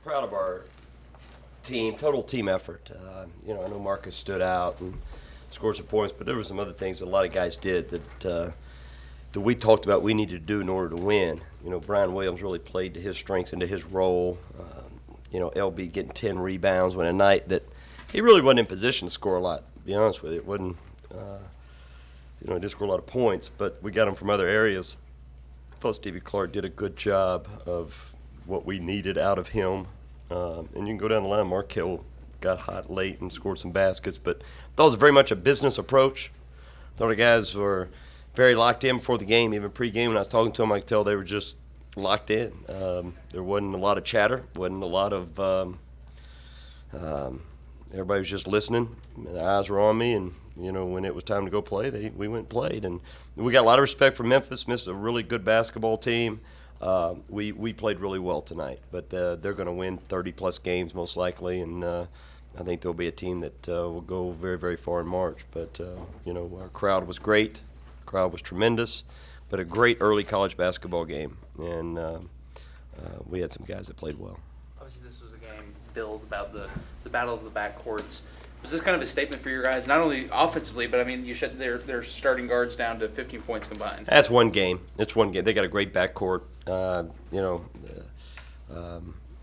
proud of our team, total team effort. I know Marcus stood out and scored some points, but there were some other things that a lot of guys did that we talked about we needed to do in order to win. Brian Williams really played to his strengths, into his role. LB getting 10 rebounds when a night that he really wasn't in position to score a lot, to be honest with you. It wasn't, he didn't score a lot of points, but we got him from other areas. I thought Stevie Clark did a good job of what we needed out of him. And you can go down the line. Mark Hill got hot late and scored some baskets, but that was very much a business approach. I thought the guys were very locked in before the game, even pre-game. When I was talking to them, I could tell they were just locked in. There wasn't a lot of chatter, wasn't a lot of everybody was just listening. Their eyes were on me, and when it was time to go play, we went and played. And we got a lot of respect for Memphis. Memphis is a really good basketball team. We played really well tonight, but they're going to win 30-plus games most likely, and I think there'll be a team that will go very, very far in March. But, our crowd was great. The crowd was tremendous, but a great early college basketball game, and we had some guys that played well. Obviously, this was a game billed about the battle of the backcourts. Was this kind of a statement for your guys, not only offensively, but you said their starting guards down to 15 points combined? That's one game. It's one game. They got a great backcourt.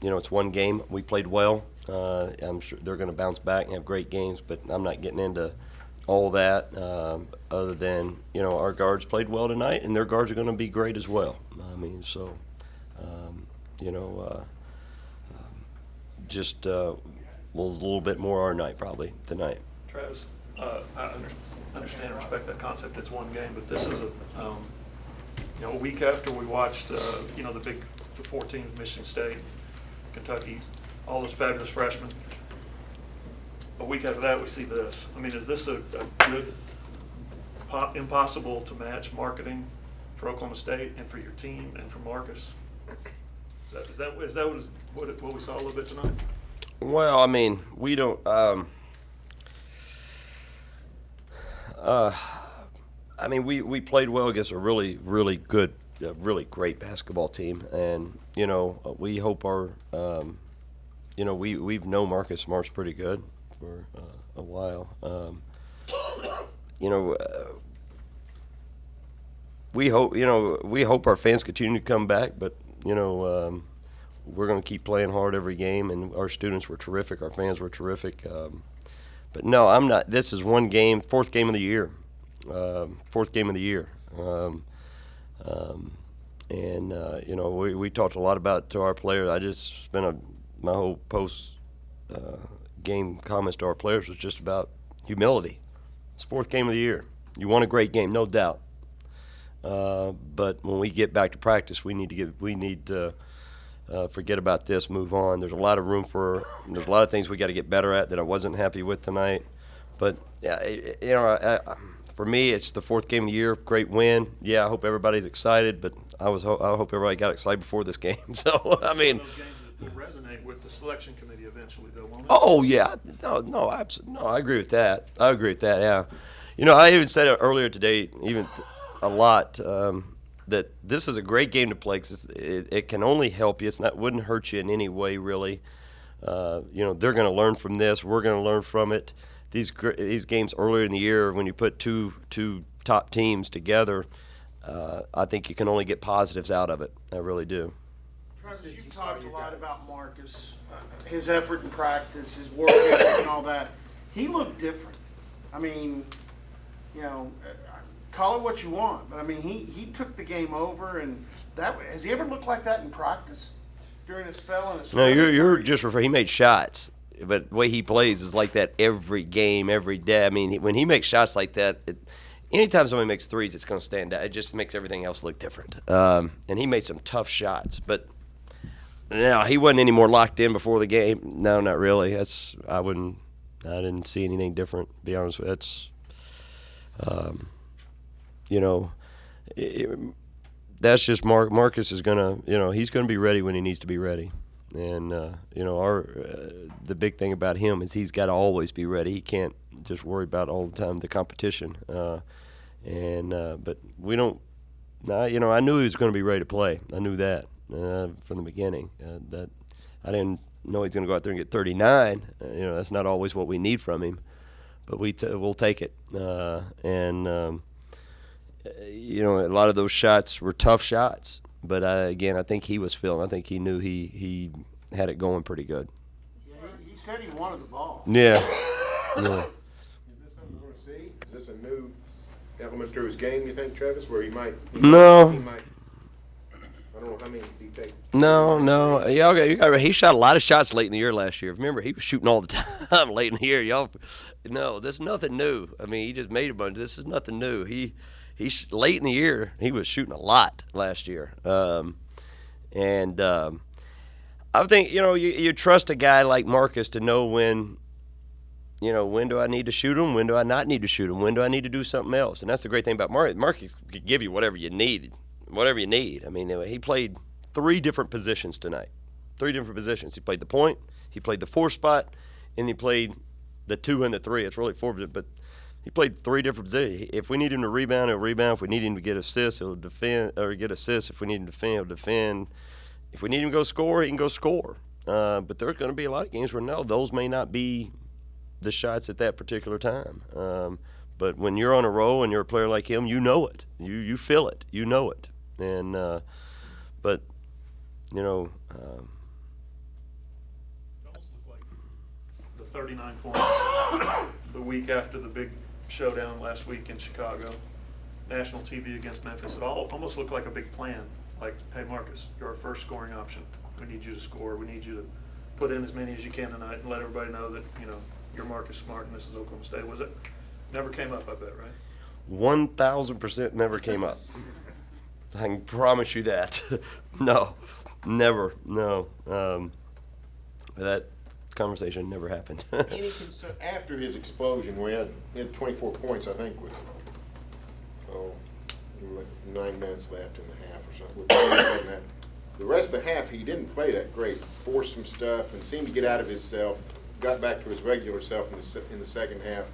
It's one game. We played well. I'm sure they're going to bounce back and have great games, but I'm not getting into all that other than, our guards played well tonight, and their guards are going to be great as well. Was a little bit more our night probably tonight. Travis, I understand and respect that concept. It's one game, but this is a week after we watched the four teams, Michigan State, Kentucky, all those fabulous freshmen. A week after that, we see this. Is this a good, impossible to match marketing for Oklahoma State and for your team and for Marcus? Is that what we saw a little bit tonight? Well, we don't. We played well against a really, really good, really great basketball team, and we hope our, we've known Marcus Smart's pretty good for a while. We hope our fans continue to come back, but we're going to keep playing hard every game, and our students were terrific. Our fans were terrific. But no, I'm not. This is one game, fourth game of the year. We talked a lot about to our players. I just spent my whole post-game comments to our players was just about humility. It's fourth game of the year. You won a great game, no doubt. But when we get back to practice, we need to forget about this, move on. There's a lot of things we got to get better at that I wasn't happy with tonight. But for me, it's the fourth game of the year, great win. Yeah, I hope everybody's excited, but I hope everybody got excited before this game. So Those games that resonate with the selection committee eventually, though, won't it? Oh yeah, no, absolutely, no. I agree with that. Yeah. I even said it earlier today, a lot. That this is a great game to play because it can only help you. Wouldn't hurt you in any way, really. They're going to learn from this. We're going to learn from it. These games earlier in the year, when you put two top teams together, I think you can only get positives out of it. I really do. Travis, you talked a lot about Marcus, his effort in practice, his work ethic, and all that. He looked different. Call it what you want, but he took the game over, and has he ever looked like that in practice during a spell in a No, you're just referring. He made shots, but the way he plays is like that every game, every day. When he makes shots like that, anytime somebody makes threes, it's going to stand out. It just makes everything else look different. And he made some tough shots, but no, he wasn't any more locked in before the game. No, not really. I didn't see anything different. To be honest with you, that's just Marcus is gonna, he's gonna be ready when he needs to be ready, and the big thing about him is he's got to always be ready. He can't just worry about all the time the competition, but we don't. I knew he was going to be ready to play. I knew that from the beginning. That I didn't know he's going to go out there and get 39. That's not always what we need from him, but we'll take it. A lot of those shots were tough shots, but I think he was feeling. I think he knew he had it going pretty good. Yeah, he said he wanted the ball. Yeah. Is Yeah. this something we're going to see? Is this a new element to his game, you think, Travis, where he might? No. I don't know how many he take. No. He shot a lot of shots late in the year last year. Remember, he was shooting all the time late in the year. This is nothing new. I mean, he just made a bunch. This is nothing new. He's late in the year. He was shooting a lot last year. I think you trust a guy like Marcus to know when do I need to shoot him? When do I not need to shoot him? When do I need to do something else? And that's the great thing about Marcus. Marcus could give you whatever you need. I mean, he played 3 different positions tonight. 3 different positions. He played the point, he played the 4 spot, and he played the 2 and the 3. It's really 4, but he played 3 different positions. If we need him to rebound, he'll rebound. If we need him to get assists, he'll defend or get assists. If we need him to defend, he'll defend. If we need him to go score, he can go score. But there's going to be a lot of games where those may not be the shots at that particular time. But when you're on a roll and you're a player like him, you know it. You feel it. You know it. And It almost looked like the 39 points the week after the big showdown last week in Chicago, national TV against Memphis. It almost looked like a big plan. Like, hey, Marcus, you're our first scoring option. We need you to score. We need you to put in as many as you can tonight and let everybody know that, you're Marcus Smart and this is Oklahoma State. Was it? Never came up, I bet, right? 1,000% never came up. I can promise you that. No, never. No. That conversation never happened. Any concern after his explosion? He had 24 points, I think, with 9 minutes left in the half or something. With 9 minutes left in the half. The rest of the half, he didn't play that great. Forced some stuff and seemed to get out of himself. Got back to his regular self in the second half.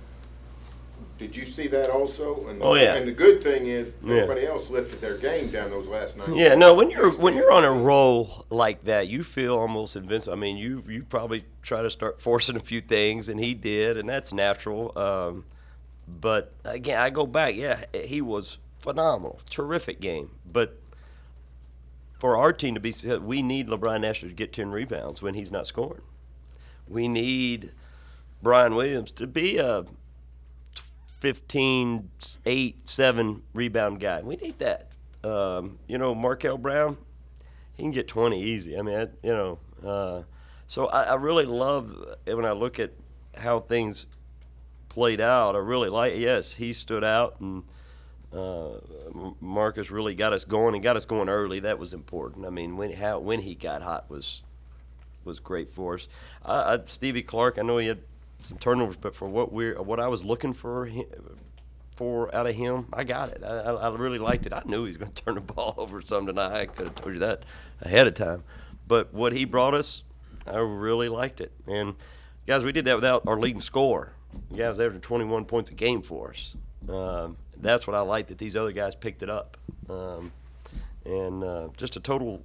Did you see that also? And, oh yeah. And the good thing is everybody else lifted their game down those last 9 minutes. Yeah, no. When you're on a roll like that, you feel almost invincible. I mean, you probably try to start forcing a few things, and he did, and that's natural. But again, I go back. Yeah, he was phenomenal, terrific game. But for our team to be, we need LeBron Nash to get 10 rebounds when he's not scoring. We need Brian Williams to be a 15, 8, 7 rebound guy. We need that. Markel Brown, he can get 20 easy. I mean, so I really love when I look at how things played out. I really like. Yes, he stood out, and Marcus really got us going and got us going early. That was important. I mean, when he got hot was great for us. Stevie Clark, I know he had some turnovers, but for what I was looking for out of him, I got it. I really liked it. I knew he was going to turn the ball over some tonight. I could have told you that ahead of time. But what he brought us, I really liked it. And guys, we did that without our leading scorer. The guy was averaging 21 points a game for us. That's what I liked, that these other guys picked it up. Just a total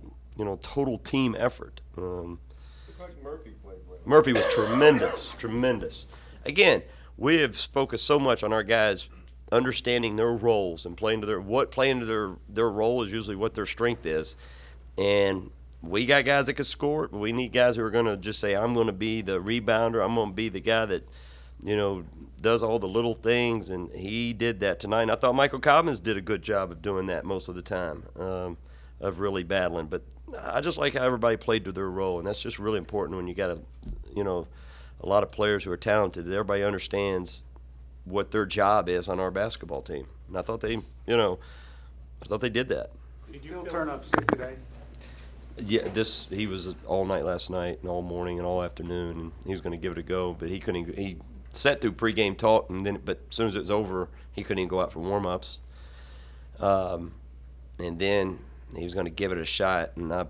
team effort. Like Murphy played well. Murphy was tremendous. Again, we have focused so much on our guys understanding their roles and playing to their role is usually what their strength is. And we got guys that can score, but we need guys who are going to just say, I'm going to be the rebounder. I'm going to be the guy that, does all the little things. And he did that tonight. And I thought Michael Cobbins did a good job of doing that most of the time, of really battling. But I just like how everybody played to their role, and that's just really important when you got a lot of players who are talented. That everybody understands what their job is on our basketball team, and I thought they did that. Did you turn up sick today? Yeah, he was all night last night and all morning and all afternoon, and he was going to give it a go, but he couldn't. He sat through pregame talk, but as soon as it was over, he couldn't even go out for warm-ups. And then he was going to give it a shot, and I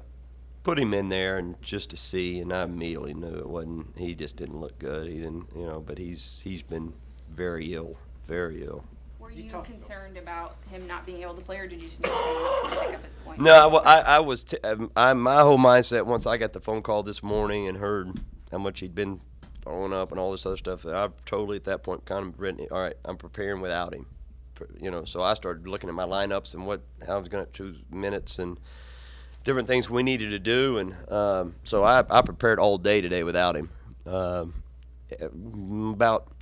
put him in there and just to see, and I immediately knew it wasn't. He just didn't look good. He didn't, but he's been very ill, very ill. Were you concerned about him not being able to play, or did you just need someone else to pick up his point? No, I was. My whole mindset once I got the phone call this morning and heard how much he'd been throwing up and all this other stuff, I've totally at that point kind of written, all right, I'm preparing without him. So I started looking at my lineups and how I was going to choose minutes and different things we needed to do, and so I prepared all day today without him. About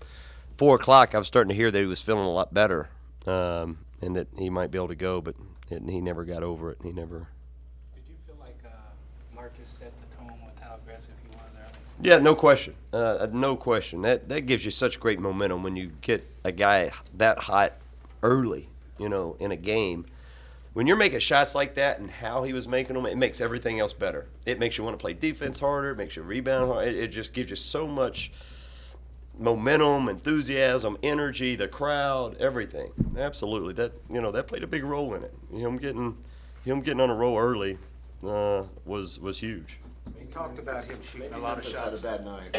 4 o'clock, I was starting to hear that he was feeling a lot better, and that he might be able to go, but he never got over it. He never. Did you feel like Marcus set the tone with how aggressive he was early? Yeah, no question. No question. That gives you such great momentum when you get a guy that hot early, in a game. When you're making shots like that and how he was making them, it makes everything else better. It makes you want to play defense harder. It makes you rebound harder. It just gives you so much momentum, enthusiasm, energy, the crowd, everything. Absolutely. That played a big role in it. Him getting on a roll early was huge. You talked about him shooting a lot of Memphis had a shots. bad night.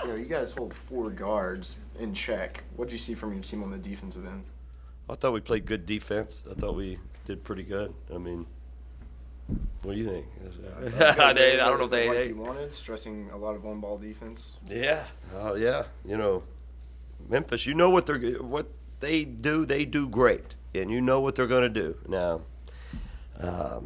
You guys hold 4 guards in check. What did you see from your team on the defensive end? I thought we played good defense. I thought we did pretty good. I mean, what do you think? I don't know if Like they. you wanted, stressing a lot of on-ball defense. Yeah. Oh yeah. Memphis. You know what they do. They do great, and you know what they're going to do. Now, I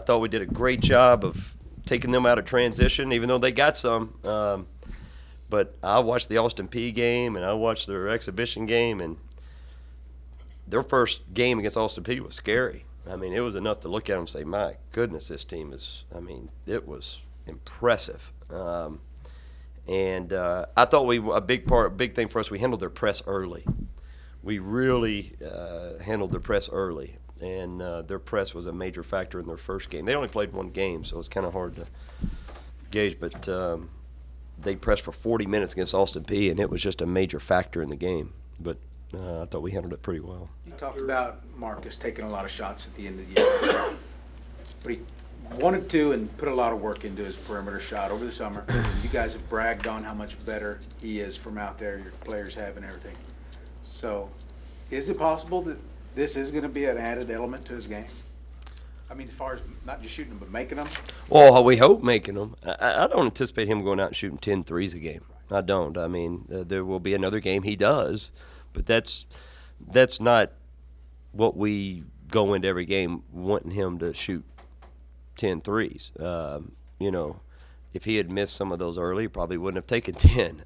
thought we did a great job of taking them out of transition, even though they got some. But I watched the Austin Peay game, and I watched their exhibition game, and their first game against Austin Peay was scary. I mean, it was enough to look at them and say, my goodness, this team is, it was impressive. And I thought a big thing for us, we handled their press early. We really handled their press early, and their press was a major factor in their first game. They only played one game, so it's kind of hard to gauge, but they pressed for 40 minutes against Austin Peay, and it was just a major factor in the game. But I thought we handled it pretty well. You talked about Marcus taking a lot of shots at the end of the year. But he wanted to and put a lot of work into his perimeter shot over the summer. You guys have bragged on how much better he is from out there, your players have and everything. So is it possible that this is going to be an added element to his game? I mean, as far as not just shooting them, but making them? Well, we hope making them. I don't anticipate him going out and shooting 10 threes a game. I don't. I mean, there will be another game he does, but that's not what we go into every game wanting him to shoot 10 threes. If he had missed some of those early, he probably wouldn't have taken 10.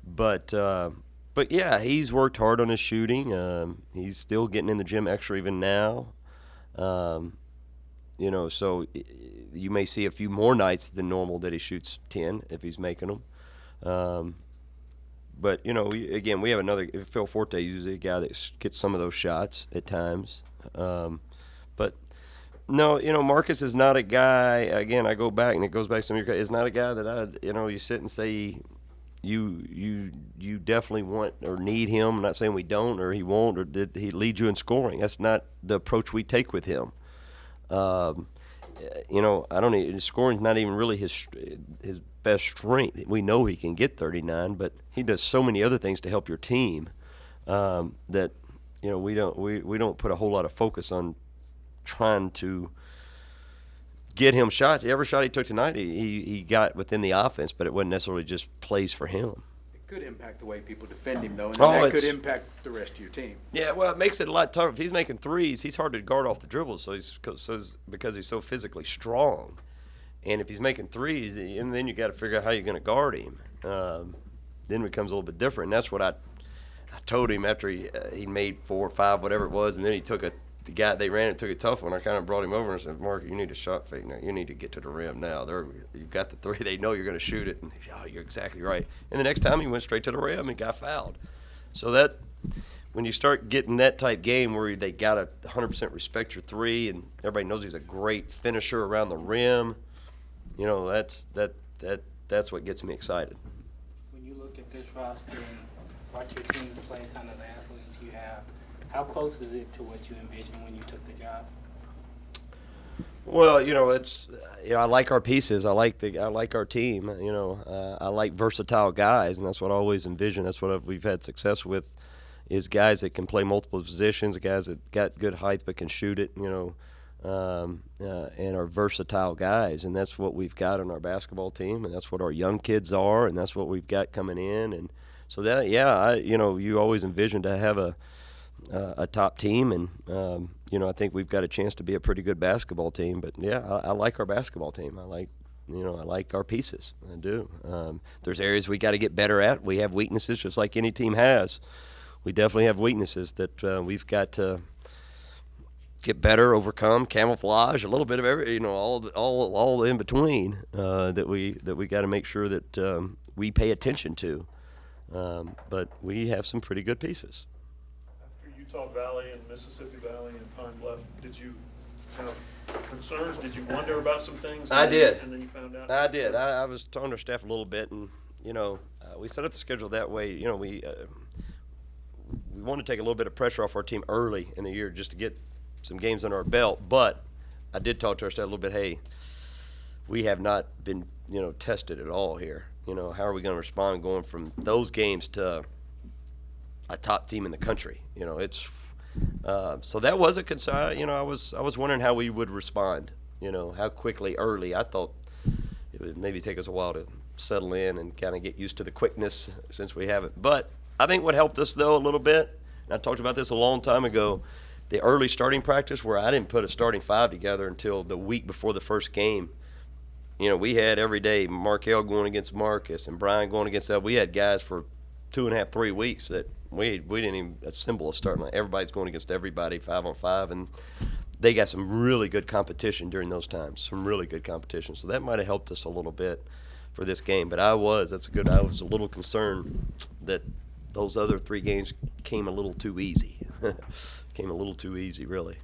But yeah, he's worked hard on his shooting. He's still getting in the gym extra even now. So you may see a few more nights than normal that he shoots 10 if he's making them. But, we have another – Phil Forte is usually a guy that gets some of those shots at times. But, no, Marcus is not a guy – again, I go back, and it goes back to some of your – is not a guy that you sit and say you definitely want or need him. I'm not saying we don't or he won't or that he leads you in scoring. That's not the approach we take with him. I don't even – scoring's not even really his best strength. We know he can get 39, but he does so many other things to help your team that we don't put a whole lot of focus on trying to get him shots. Every shot he took tonight, he got within the offense, but it wasn't necessarily just plays for him. It could impact the way people defend him, though, and Oh, that could it's- impact the rest of your team. Yeah, well, it makes it a lot tougher. If he's making threes, he's hard to guard off the dribbles, because he's so physically strong. And if he's making threes, and then you got to figure out how you're going to guard him. Then it becomes a little bit different. And that's what I told him after he made 4 or 5, whatever it was, and then he took the guy they ran and took a tough one. I kind of brought him over and said, Mark, you need a shot fake now. You need to get to the rim now. You've got the three. They know you're going to shoot it. And he said, oh, you're exactly right. And the next time he went straight to the rim and got fouled. So that when you start getting that type game where they got to 100% respect your three and everybody knows he's a great finisher around the rim, that's what gets me excited. When you look at this roster and watch your teams play, kind of the athletes you have, how close is it to what you envisioned when you took the job? Well, it's I like our pieces. I like our team. I like versatile guys, and that's what I always envision. That's what we've had success with is guys that can play multiple positions, guys that got good height but can shoot it, and are versatile guys, and that's what we've got on our basketball team, and that's what our young kids are, and that's what we've got coming in, and so that you always envision to have a top team, and I think we've got a chance to be a pretty good basketball team. But I like our basketball team. I like our pieces. I do. There's areas we got to get better at. We have weaknesses, just like any team has. We definitely have weaknesses that we've got to get better, overcome, camouflage, a little bit of every, all in between that we got to make sure that we pay attention to. But we have some pretty good pieces. After Utah Valley and Mississippi Valley and Pine Bluff, did you have concerns? Did you wonder about some things? I did. And then you found out? I did. I was talking to our staff a little bit, and we set up the schedule that way. We want to take a little bit of pressure off our team early in the year just to get some games under our belt. But I did talk to our staff a little bit. Hey, we have not been tested at all here. How are we going to respond going from those games to a top team in the country? It's so that was a concern. I was wondering how we would respond. How quickly early. I thought it would maybe take us a while to settle in and kind of get used to the quickness since we haven't. But I think what helped us though a little bit, and I talked about this a long time ago, the early starting practice where I didn't put a starting five together until the week before the first game. We had every day Markel going against Marcus and Brian going against that. We had guys for 2.5, 3 weeks that we didn't even assemble a starting line. Everybody's going against everybody 5-on-5, and they got some really good competition during those times, some really good competition. So that might have helped us a little bit for this game. But I was a little concerned that those other 3 games came a little too easy. Came a little too easy, really.